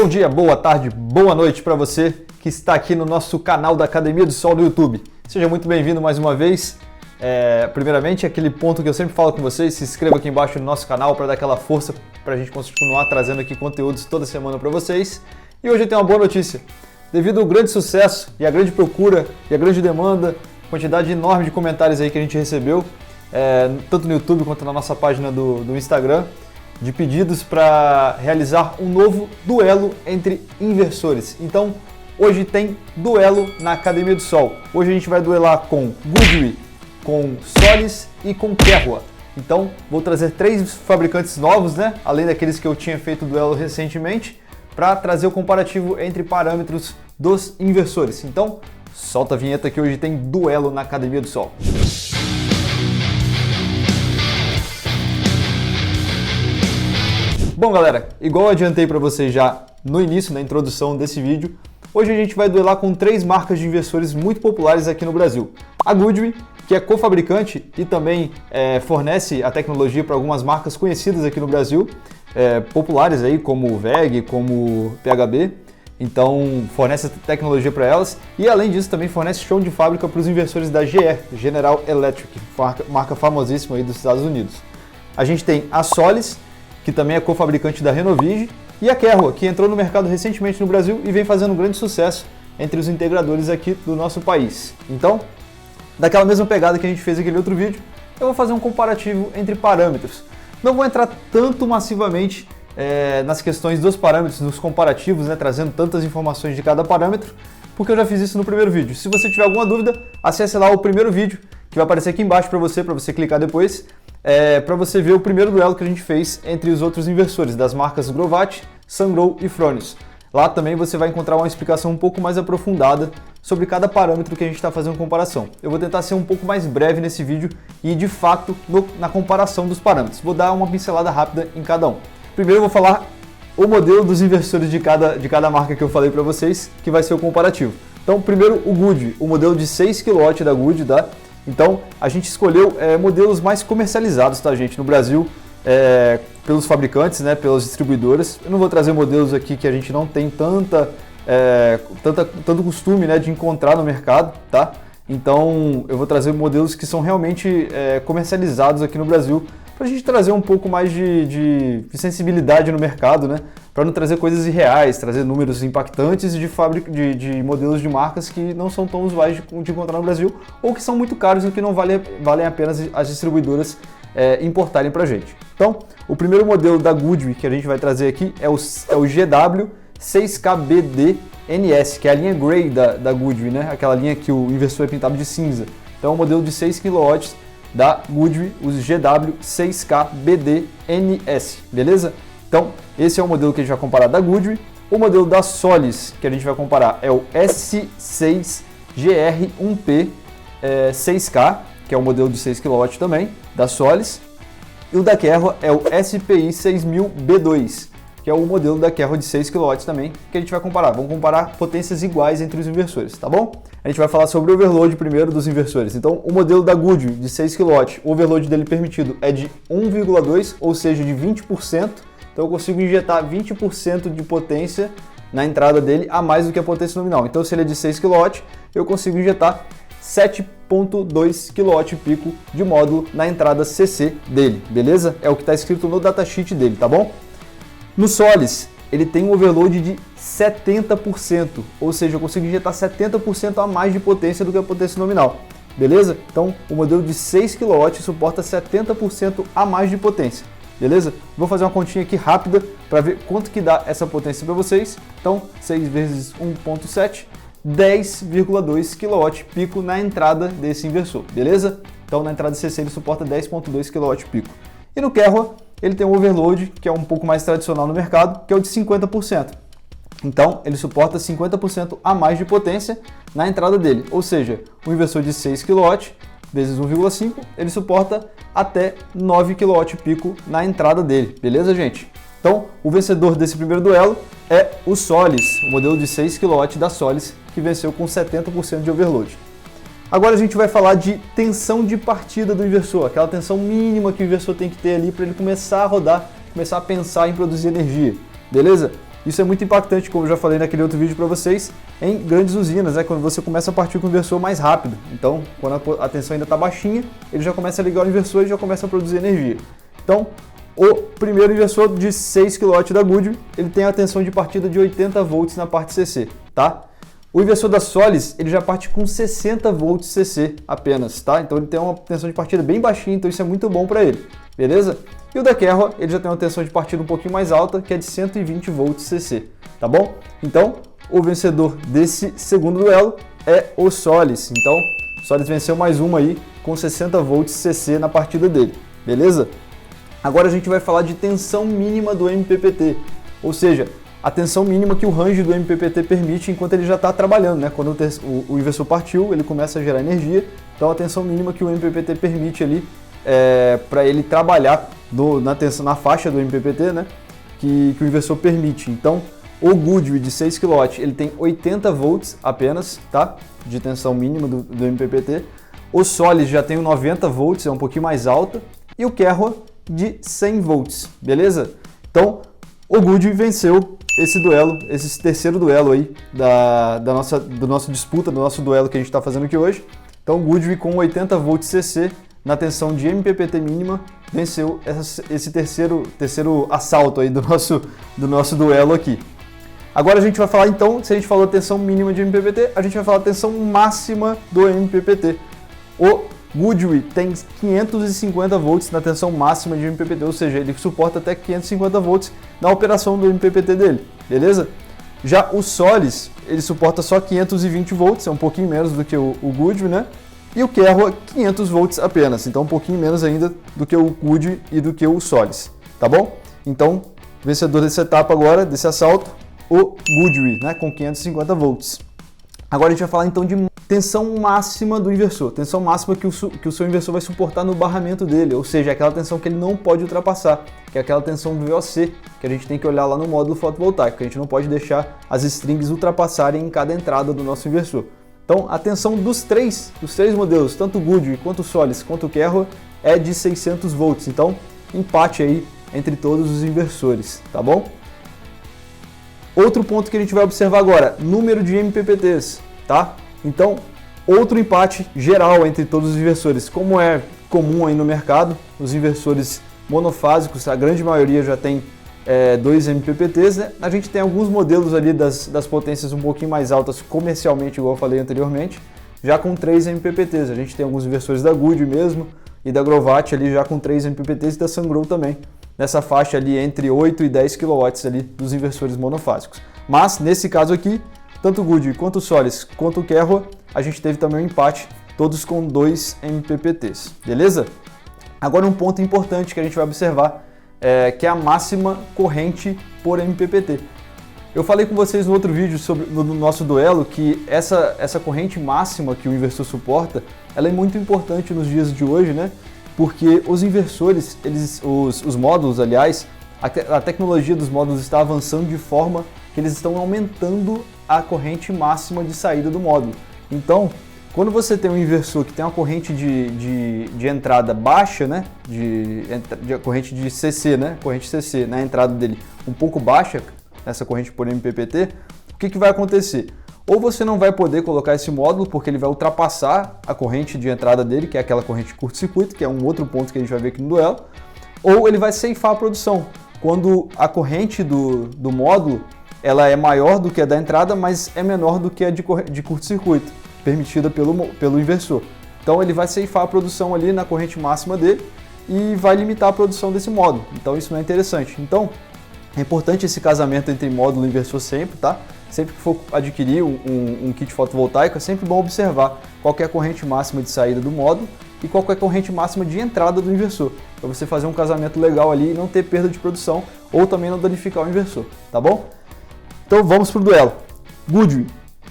Bom dia, boa tarde, boa noite para você que está aqui no nosso canal da Academia do Sol no YouTube. Seja muito bem-vindo mais uma vez. Primeiramente, aquele ponto que eu sempre falo com vocês, se inscreva aqui embaixo no nosso canal para dar aquela força para a gente continuar trazendo aqui conteúdos toda semana para vocês. E hoje eu tenho uma boa notícia. Devido ao grande sucesso e à grande procura e à grande demanda, quantidade enorme de comentários aí que a gente recebeu, tanto no YouTube quanto na nossa página do Instagram, de pedidos para realizar um novo duelo entre inversores. Então, hoje tem duelo na Academia do Sol. Hoje a gente vai duelar com Goodwin, com Solis e com Kerwa. Então, vou trazer 3 fabricantes novos, né? Além daqueles que eu tinha feito o duelo recentemente, para trazer o comparativo entre parâmetros dos inversores. Então, solta a vinheta que hoje tem duelo na Academia do Sol. Bom, galera, igual eu adiantei para vocês já no início, na introdução desse vídeo, hoje a gente vai duelar com 3 marcas de inversores muito populares aqui no Brasil. A Goodwin, que é co-fabricante e também fornece a tecnologia para algumas marcas conhecidas aqui no Brasil, populares aí como VEG, como PHB, então fornece tecnologia para elas e além disso também fornece chão de fábrica para os inversores da GE, General Electric, marca famosíssima aí dos Estados Unidos. A gente tem a Solis, que também é co-fabricante da Renovige, e a Kerwa, que entrou no mercado recentemente no Brasil e vem fazendo um grande sucesso entre os integradores aqui do nosso país. Então, daquela mesma pegada que a gente fez naquele outro vídeo, eu vou fazer um comparativo entre parâmetros. Não vou entrar tanto massivamente nas questões dos parâmetros, nos comparativos, né, trazendo tantas informações de cada parâmetro, porque eu já fiz isso no primeiro vídeo. Se você tiver alguma dúvida, acesse lá o primeiro vídeo, que vai aparecer aqui embaixo para você clicar depois, para você ver o primeiro duelo que a gente fez entre os outros inversores, das marcas Grovat, Sungrow e Fronius. Lá também você vai encontrar uma explicação um pouco mais aprofundada sobre cada parâmetro que a gente está fazendo comparação. Eu vou tentar ser um pouco mais breve nesse vídeo e, de fato, na comparação dos parâmetros. Vou dar uma pincelada rápida em cada um. Primeiro eu vou falar o modelo dos inversores de cada marca que eu falei para vocês, que vai ser o comparativo. Então, primeiro o Goodwin, o modelo de 6 kW da Goodwin, tá? Então, a gente escolheu modelos mais comercializados, tá, gente, no Brasil, pelos fabricantes, né, pelas distribuidoras. Eu não vou trazer modelos aqui que a gente não tem tanto costume, né, de encontrar no mercado, tá? Então, eu vou trazer modelos que são realmente comercializados aqui no Brasil, para a gente trazer um pouco mais de sensibilidade no mercado, né? Para não trazer coisas irreais, trazer números impactantes de modelos de marcas que não são tão usuais de encontrar no Brasil ou que são muito caros e que não valem a pena as distribuidoras importarem para a gente. Então, o primeiro modelo da Goodwin que a gente vai trazer aqui é o GW6KBD-NS, que é a linha Grey da Goodwin, né? Aquela linha que o inversor é pintado de cinza. Então, é um modelo de 6 kW da Goodwin, os GW6KBD-NS, beleza? Então, esse é o modelo que a gente vai comparar da Goodwin. O modelo da Solis, que a gente vai comparar, é o S6GR1P 6K, que é o modelo de 6 kW também, da Solis. E o da Kerwa é o SPI 6000B2, que é o modelo da Kerwa de 6 kW também, que a gente vai comparar. Vamos comparar potências iguais entre os inversores, tá bom? A gente vai falar sobre o overload primeiro dos inversores. Então, o modelo da Goodwin de 6 kW, o overload dele permitido é de 1,2, ou seja, de 20%. Então, eu consigo injetar 20% de potência na entrada dele, a mais do que a potência nominal. Então, se ele é de 6 kW, eu consigo injetar 7,2 kWp de módulo na entrada CC dele, beleza? É o que está escrito no datasheet dele, tá bom? No Solis, ele tem um overload de 70%, ou seja, eu consigo injetar 70% a mais de potência do que a potência nominal, beleza? Então, o modelo de 6 kW suporta 70% a mais de potência, beleza? Vou fazer uma continha aqui rápida para ver quanto que dá essa potência para vocês. Então, 6 vezes 1,7, 10,2 kWp na entrada desse inversor, beleza? Então, na entrada CC ele suporta 10,2 kWp. E no Kerwa, ele tem um overload que é um pouco mais tradicional no mercado, que é o de 50%. Então, ele suporta 50% a mais de potência na entrada dele. Ou seja, um inversor de 6 kW vezes 1,5, ele suporta até 9 kWp na entrada dele. Beleza, gente? Então, o vencedor desse primeiro duelo é o Solis, o modelo de 6 kW da Solis, que venceu com 70% de overload. Agora a gente vai falar de tensão de partida do inversor, aquela tensão mínima que o inversor tem que ter ali para ele começar a rodar, começar a pensar em produzir energia, beleza? Isso é muito impactante, como eu já falei naquele outro vídeo para vocês, em grandes usinas, né? Quando você começa a partir com o inversor mais rápido. Então, quando a tensão ainda está baixinha, ele já começa a ligar o inversor e já começa a produzir energia. Então, o primeiro inversor de 6 kW da Goodyear, ele tem a tensão de partida de 80 volts na parte CC, tá? O inversor da Solis, ele já parte com 60 volts CC apenas, tá? Então ele tem uma tensão de partida bem baixinha, então isso é muito bom para ele, beleza? E o da Kerro, ele já tem uma tensão de partida um pouquinho mais alta, que é de 120 volts CC, tá bom? Então, o vencedor desse segundo duelo é o Solis. Então, o Solis venceu mais uma aí com 60 volts CC na partida dele, beleza? Agora a gente vai falar de tensão mínima do MPPT, ou seja, a tensão mínima que o range do MPPT permite enquanto ele já está trabalhando, né? Quando o inversor partiu, ele começa a gerar energia, então a tensão mínima que o MPPT permite ali para ele trabalhar na faixa do MPPT, né? Que o inversor permite. Então, o Goodyear de 6 kW ele tem 80 volts apenas, tá? De tensão mínima do MPPT. O Solis já tem 90 volts, é um pouquinho mais alta, e o Kerro de 100 volts, beleza? Então, o Goodyear venceu esse duelo, esse terceiro duelo aí do nosso duelo que a gente está fazendo aqui hoje. Então, o Goodyear com 80 volts CC na tensão de MPPT mínima venceu esse terceiro assalto aí do nosso duelo aqui. Agora a gente vai falar então, se a gente falou tensão mínima de MPPT, a gente vai falar tensão máxima do MPPT. O Goodyear tem 550 volts na tensão máxima de MPPT, ou seja, ele suporta até 550 volts na operação do MPPT dele, beleza? Já o Solis, ele suporta só 520 volts, é um pouquinho menos do que o Goodyear, né? E o Kerro 500 volts apenas, então um pouquinho menos ainda do que o Goodyear e do que o Solis, tá bom? Então, vencedor dessa etapa agora, desse assalto, o Goodyear, né? Com 550 volts. Agora a gente vai falar então de tensão máxima do inversor, tensão máxima que o seu inversor vai suportar no barramento dele, ou seja, aquela tensão que ele não pode ultrapassar, que é aquela tensão VOC, que a gente tem que olhar lá no módulo fotovoltaico, que a gente não pode deixar as strings ultrapassarem em cada entrada do nosso inversor. Então a tensão dos três modelos, tanto o Goodyear, quanto o Solis, quanto o Kerro, é de 600 volts, então empate aí entre todos os inversores, tá bom? Outro ponto que a gente vai observar agora, número de MPPTs, tá? Então, outro empate geral entre todos os inversores, como é comum aí no mercado, os inversores monofásicos, a grande maioria já tem 2 MPPTs, né? A gente tem alguns modelos ali das potências um pouquinho mais altas comercialmente, igual eu falei anteriormente, já com 3 MPPTs. A gente tem alguns inversores da Goodyear mesmo e da Grovat ali já com 3 MPPTs e da Sungrow também, nessa faixa ali entre 8 e 10 kW ali dos inversores monofásicos. Mas, nesse caso aqui, tanto o Goodyear quanto o Solis quanto o Kerro, a gente teve também um empate, todos com 2 MPPTs, beleza? Agora um ponto importante que a gente vai observar, que é a máxima corrente por MPPT. Eu falei com vocês no outro vídeo no nosso duelo que essa corrente máxima que o inversor suporta, ela é muito importante nos dias de hoje, né? Porque os inversores, os módulos, aliás, a tecnologia dos módulos está avançando de forma que eles estão aumentando a corrente máxima de saída do módulo. Então, quando você tem um inversor que tem uma corrente de entrada baixa, né, de corrente de CC, né, corrente CC na entrada dele um pouco baixa, essa corrente por MPPT, o que vai acontecer? Ou você não vai poder colocar esse módulo porque ele vai ultrapassar a corrente de entrada dele, que é aquela corrente de curto-circuito, que é um outro ponto que a gente vai ver aqui no duelo, ou ele vai ceifar a produção, quando a corrente do módulo ela é maior do que a da entrada, mas é menor do que a de curto-circuito, permitida pelo inversor. Então ele vai ceifar a produção ali na corrente máxima dele e vai limitar a produção desse módulo. Então isso não é interessante. Então é importante esse casamento entre módulo e inversor sempre, tá? Sempre que for adquirir um kit fotovoltaico, é sempre bom observar qual é a corrente máxima de saída do módulo e qual é a corrente máxima de entrada do inversor, para você fazer um casamento legal ali e não ter perda de produção ou também não danificar o inversor, tá bom? Então vamos para o duelo. Goodyear,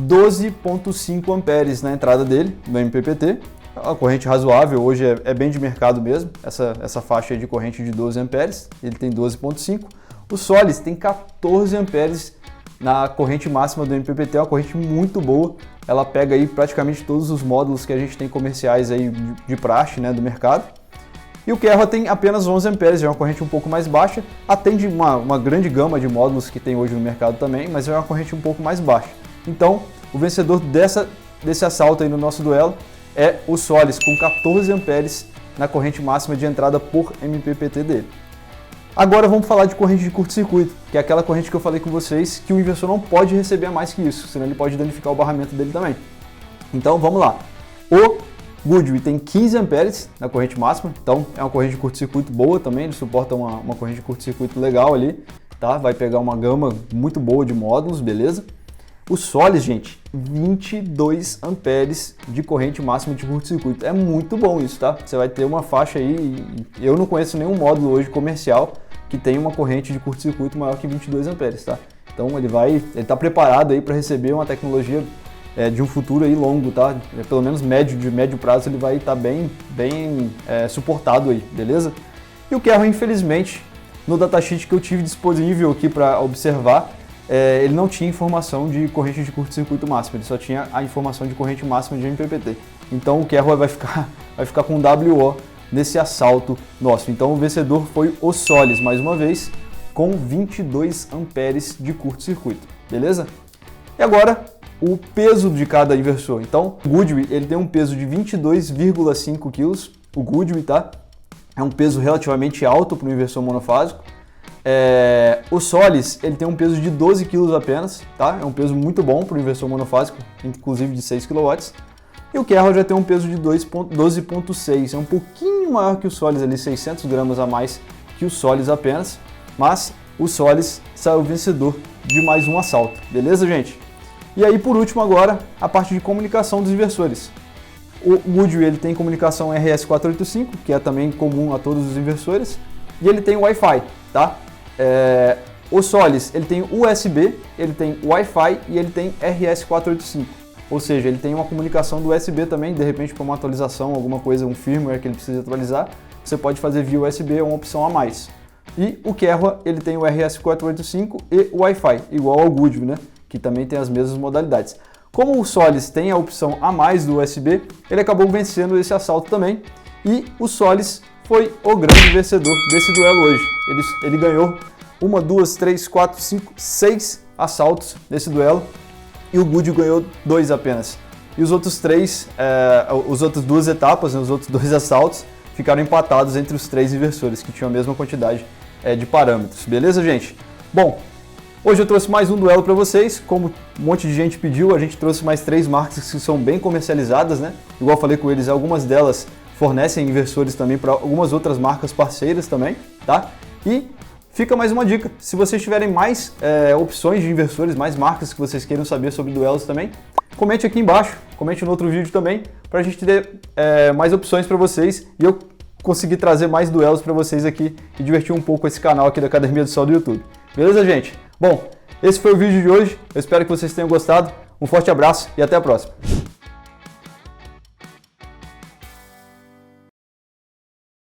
12,5 amperes na entrada dele, no MPPT, a corrente razoável, hoje é bem de mercado mesmo, essa faixa aí de corrente de 12 amperes, ele tem 12,5. O Solis tem 14 amperes na corrente máxima do MPPT, é uma corrente muito boa, ela pega aí praticamente todos os módulos que a gente tem comerciais aí de praxe, né, do mercado. E o Kerua tem apenas 11 amperes, já é uma corrente um pouco mais baixa, atende uma grande gama de módulos que tem hoje no mercado também, mas é uma corrente um pouco mais baixa. Então, o vencedor desse assalto aí no nosso duelo é o Solis, com 14 amperes na corrente máxima de entrada por MPPT dele. Agora vamos falar de corrente de curto-circuito, que é aquela corrente que eu falei com vocês que o inversor não pode receber mais que isso, senão ele pode danificar o barramento dele também. Então vamos lá. O Goodyear tem 15 amperes na corrente máxima, então é uma corrente de curto-circuito boa também, ele suporta uma corrente de curto-circuito legal ali, tá? Vai pegar uma gama muito boa de módulos, beleza? O Solis, gente, 22 amperes de corrente máxima de curto-circuito. É muito bom isso, tá? Você vai ter uma faixa aí, eu não conheço nenhum módulo hoje comercial que tenha uma corrente de curto-circuito maior que 22 amperes, tá? Então ele tá preparado aí para receber uma tecnologia de um futuro aí longo, tá? Pelo menos de médio prazo ele vai estar bem suportado aí, beleza? E o Kerua, infelizmente, no datasheet que eu tive disponível aqui para observar, ele não tinha informação de corrente de curto-circuito máximo, ele só tinha a informação de corrente máxima de MPPT. Então o Kerua vai ficar com WO nesse assalto nosso. Então o vencedor foi o Solis, mais uma vez, com 22 amperes de curto-circuito, beleza? E agora, o peso de cada inversor. Então, o Goodyear, ele tem um peso de 22,5 kg, o Goodyear, tá? É um peso relativamente alto para o inversor monofásico. O Solis, ele tem um peso de 12 kg apenas, tá? É um peso muito bom para o inversor monofásico, inclusive de 6 kW. E o Kerua já tem um peso de 12,6, é um pouquinho maior que o Solis, ali 600 gramas a mais que o Solis apenas, mas o Solis saiu vencedor de mais um assalto, beleza, gente? E aí, por último agora, a parte de comunicação dos inversores. O Goodyear, ele tem comunicação RS485, que é também comum a todos os inversores, e ele tem Wi-Fi, tá? O Solis, ele tem USB, ele tem Wi-Fi e ele tem RS485. Ou seja, ele tem uma comunicação do USB também, de repente para uma atualização, alguma coisa, um firmware que ele precisa atualizar, você pode fazer via USB, é uma opção a mais. E o Kerua, ele tem o RS485 e o Wi-Fi, igual ao Goodyear, né? Que também tem as mesmas modalidades. Como o Solis tem a opção a mais do USB, ele acabou vencendo esse assalto também, e o Solis foi o grande vencedor desse duelo hoje. Ele ganhou 1, 2, 3, 4, 5, 6 assaltos nesse duelo, e o Goodyear ganhou 2 apenas. E os outros 3, as outras 2 etapas, né, os outros 2 assaltos, ficaram empatados entre os 3 inversores, que tinham a mesma quantidade de parâmetros. Beleza, gente? Bom, hoje eu trouxe mais um duelo para vocês, como um monte de gente pediu, a gente trouxe mais 3 marcas que são bem comercializadas, né? Igual eu falei com eles, algumas delas fornecem inversores também para algumas outras marcas parceiras também, tá? E fica mais uma dica, se vocês tiverem mais opções de inversores, mais marcas que vocês queiram saber sobre duelos também, comente aqui embaixo, comente no outro vídeo também, para a gente ter mais opções para vocês e eu conseguir trazer mais duelos para vocês aqui e divertir um pouco esse canal aqui da Academia do Sol do YouTube. Beleza, gente? Bom, esse foi o vídeo de hoje, eu espero que vocês tenham gostado, um forte abraço e até a próxima!